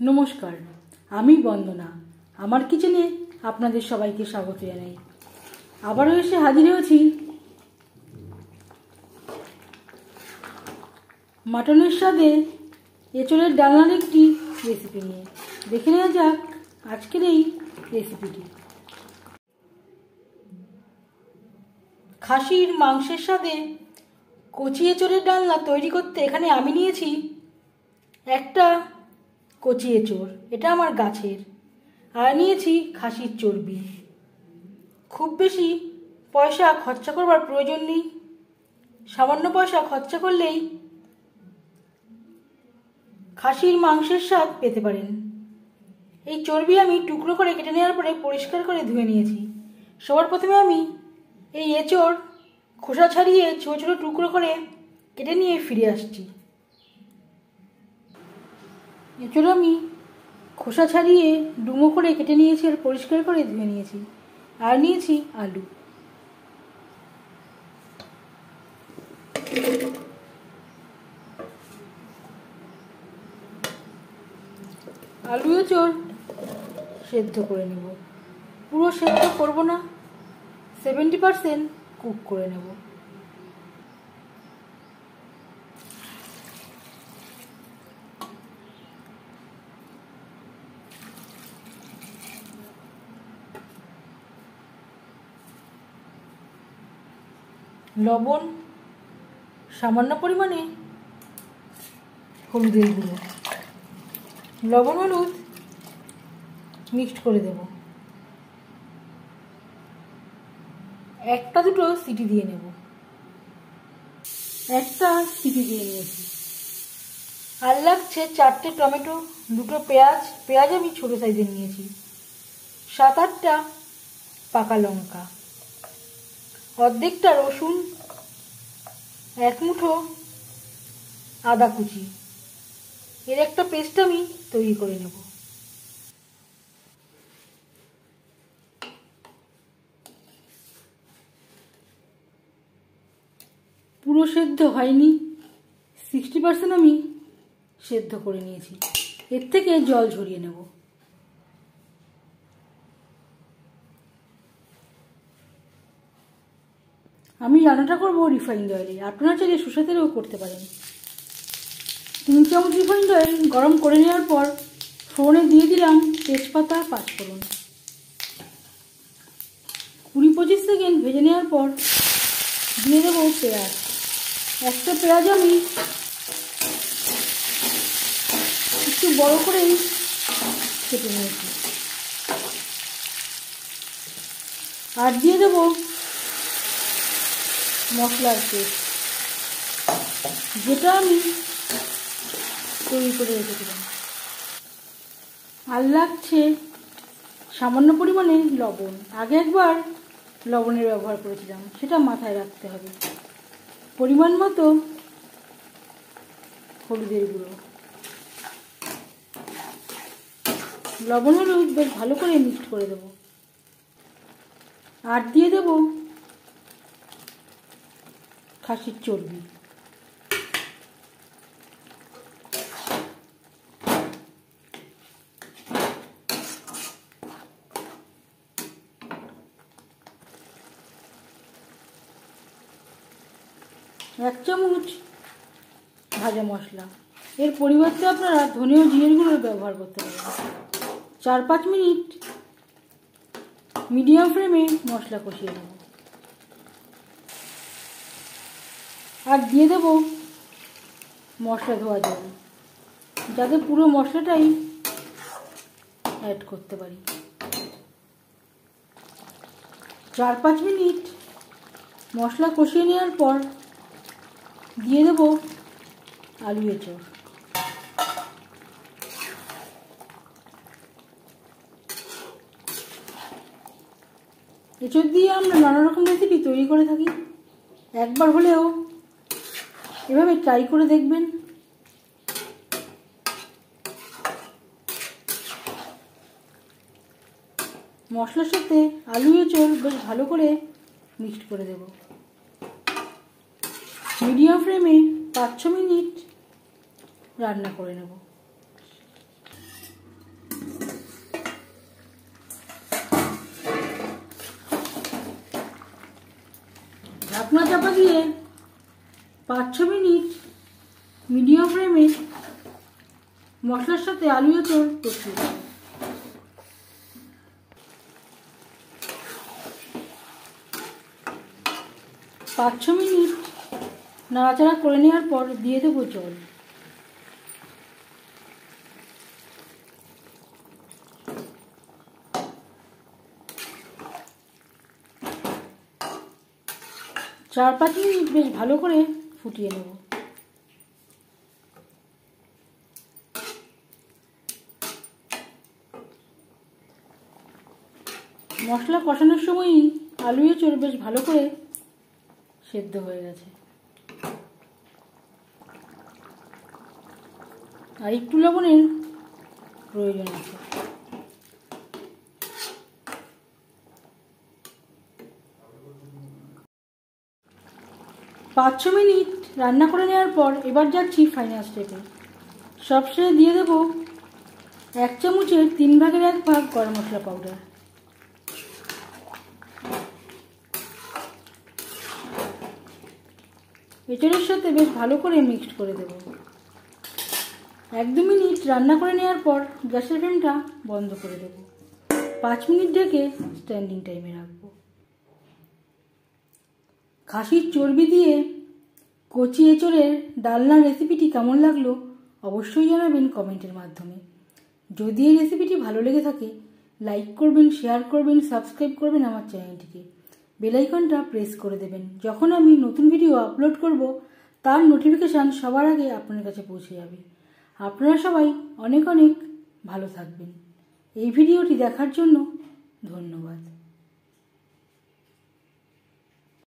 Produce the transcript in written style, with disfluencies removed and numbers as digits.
নমস্কার, আমি বন্দনা। আমার কিচেনে আপনাদের সবাইকে স্বাগত জানাই। আবারও এসে হাজির হয়েছি মাটনের স্বাদে এঁচোড়ের ডালনার একটি রেসিপি নিয়ে। দেখে নেওয়া যাক আজকের এই রেসিপিটি। খাসির মাংসের স্বাদে কচি এঁচোড়ের ডালনা তৈরি করতে এখানে আমি নিয়েছি একটা কচি এঁচোড়, এটা আমার গাছের, আর নিয়েছি খাসির চর্বি। খুব বেশি পয়সা খরচা করবার প্রয়োজন নেই, সামান্য পয়সা খরচা করলেই খাসির মাংসের স্বাদ পেতে পারেন। এই চর্বি আমি টুকরো করে কেটে নেওয়ার পরে পরিষ্কার করে ধুয়ে নিয়েছি। সবার প্রথমে আমি এই এঁচোড় খোসা ছাড়িয়ে ছোটো ছোটো টুকরো করে কেটে নিয়ে ফিরে আসছি। এঁচোড় আমি খোসা ছাড়িয়ে ডুমো করে কেটে নিয়েছি আর পরিষ্কার করে ধুয়ে নিয়েছি। আর নিয়েছি আলু। আলু এঁচোড় সেদ্ধ করে নেব। পুরো সেদ্ধ করব না, 70% কুক করে নেব। লবণ, সামান্য পরিমাণে হলুদের গুঁড়ো, লবণ হলুদ মিক্সড করে দেব। একটা দুটো সিটি দিয়ে নেব। একটা সিটি দিয়ে নিয়েছি। আর লাগছে 4টে টমেটো, 2টো পেঁয়াজ, পেঁয়াজ আমি ছোটো সাইজের নিয়েছি, 7-8টা পাকা লঙ্কা, অর্ধেকটা রসুন, 1 মুঠো আদা কুচি। এর একটা পেস্ট আমি তৈরি করে নেব। পুরো সেদ্ধ হয়নি, 60% আমি সেদ্ধ করে নিয়েছি। এর থেকে জল ঝরিয়ে নেব। আমি রান্নাটা করবো রিফাইন্ড অয়েলে, আপনারা চাইলে সরষের তেলেও করতে পারেন। 3 চামচ রিফাইন্ড অয়েল গরম করে নেওয়ার পর ফোড়নে দিয়ে দিলাম তেজপাতা, 5 ফোড়ন। 20-25 সেকেন্ড ভেজে নেওয়ার পর দিয়ে দেবো পেঁয়াজ। একটা পেঁয়াজ আমি একটু বড় করেই কেটে নিয়েছি। আর দিয়ে দেবো মশলার পেস্ট, যেটা আমি তৈরি করে রেখেছিলাম। আর লাগছে সামান্য পরিমাণে লবণ। আগে একবার লবণের ব্যবহার করেছিলাম, সেটা মাথায় রাখতে হবে। পরিমাণ মতো হলুদের গুঁড়ো, লবণ হলুদ বেশ ভালো করে মিক্সড করে দেব। আর দিয়ে দেব খাসির চর্বি। এক চামচ ভাজা মশলা। এর পরিবর্তে আপনারা ধনে ও জিরের গুঁড়ো ব্যবহার করতে পারেন। 4-5 মিনিট মিডিয়াম ফ্লেমে মশলা কষিয়ে নেব। আর দিয়ে দেব মশলা ধোয়া জল, যাতে পুরো মশলাটাই অ্যাড করতে পারি। 4-5 মিনিট মশলা কষিয়ে নেওয়ার পর দিয়ে দেব আলু এঁচোড়। এঁচোড় দিয়ে আমরা নানা রকম রেসিপি তৈরি করে থাকি। একবার হলেও এভাবে ট্রাই করে দেখবেন। মশলার সাথে আলু এঁচোড় বেশ ভালো করে মিক্সড করে দেব। মিডিয়াম ফ্লেমে 5-6 মিনিট রান্না করে নেব। ঢাকনা চাপা দিয়ে 5-6 মিনিট মিডিয়াম ফ্লেমে মশলার সাথে আলু এঁচোড় কষিয়ে দেব। 5-6 মিনিট নাড়াচাড়া করে নেওয়ার পর দিয়ে দেবো জল। চার 5 মিনিট বেশ ভালো করে ফুটিয়ে নেব। মশলা কষানোর সময়ই আলু এঁচোড় বেশ ভালো করে সেদ্ধ হয়ে গেছে। আর একটু লবণের প্রয়োজন আছে। পাঁচ 6 মিনিট রান্না করে নেওয়ার পর এবার যাচ্ছি ফাইনাল স্টেপে। সবশেষে দিয়ে দেব 1 চামচের 3 ভাগের 1 ভাগ গরম মশলা পাউডার। এঁচোড়ের সাথে বেশ ভালো করে মিক্সড করে দেব। 1-2 মিনিট রান্না করে নেওয়ার পর গ্যাসের ফ্লেমটা বন্ধ করে দেব। 5 মিনিট ঢেকে স্ট্যান্ডিং টাইমে রাখবো। খাসির চর্বি দিয়ে কচি এঁচোড়ের ডালনার রেসিপিটি কেমন লাগলো অবশ্যই জানাবেন কমেন্টের মাধ্যমে। যদি এই রেসিপিটি ভালো লেগে থাকে লাইক করবেন, শেয়ার করবেন, সাবস্ক্রাইব করবেন আমার চ্যানেলটিকে। বেল আইকনটা প্রেস করে দেবেন। যখন আমি নতুন ভিডিও আপলোড করব তার নোটিফিকেশান সবার আগে আপনার কাছে পৌঁছে যাবে। আপনারা সবাই অনেক অনেক ভালো থাকবেন। এই ভিডিওটি দেখার জন্য